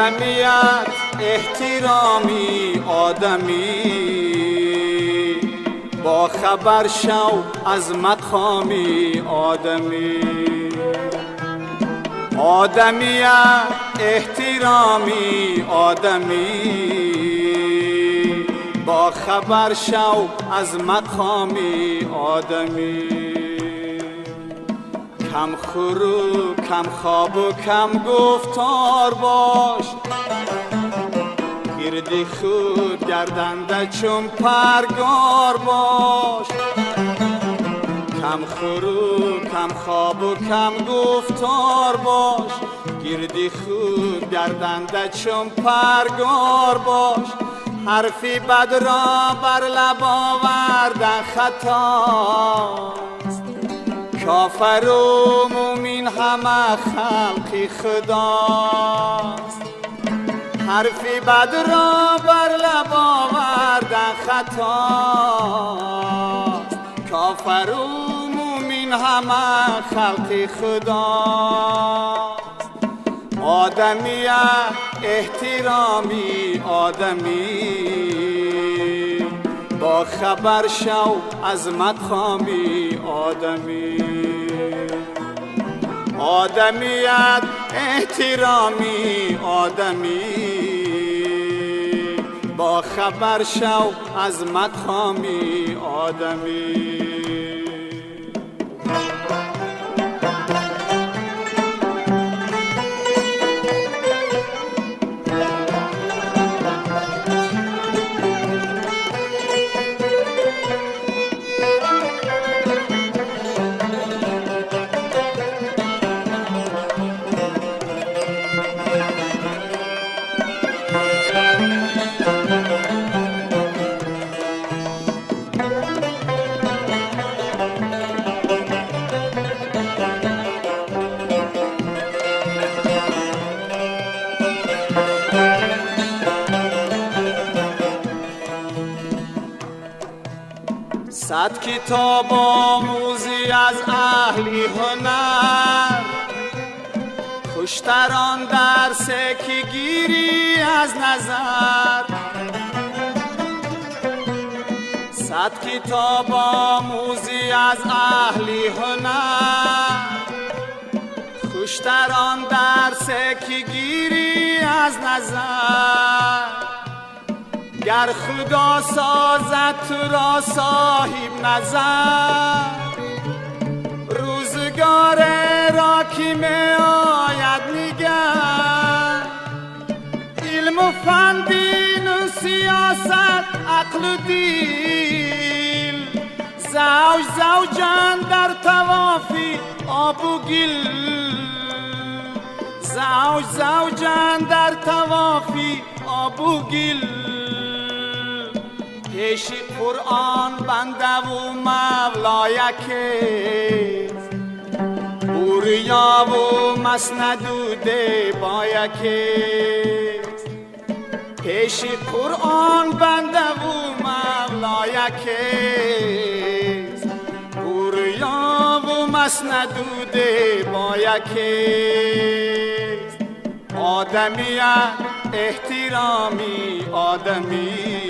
آدمیت احترامی آدمی، با خبر شو از مقامی آدمی. آدمیت احترامی آدمی، با خبر شو از مقامی آدمی. کم خورو کم خواب و کم گفتار باش، گردی خود گردنده چون پرگار باش. کم خورو کم خواب و کم گفتار باش، گردی خود گردنده چون پرگار باش. حرفی بد را بر لب آوردن خطاست، کافر و مومین همه خلقی خداست. حرفی بد را بر لب آوردن خطاست، کافر و مومین همه خلقی خداست. آدمیت احترامی آدمی، با خبر شو از مقامی آدمی. آدمیت احترامی آدمی، با خبر شو از مقامی آدمی. صد کتاب آموزی از اهلی هنر، خوشتر آن درس که گیری از نظر. صد کتاب آموزی از اهلی هنر، خوشتر آن درس که گیری از نظر. گر خدا سازد تو را صاحب نظر، روزگار را کی می آید نگر. علم و فن دین و سیاست عقل و دل، زوج زوجان در توافی آب و گل. زوج زوجان در توافی آب و گل. پیش قرآن بنده و مولا یکیست، بوریا و مسندوده با یکیست. پیش قرآن بنده و مولا یکیست، بوریا و مسندوده با یکیست. آدمیت احترامی آدمی،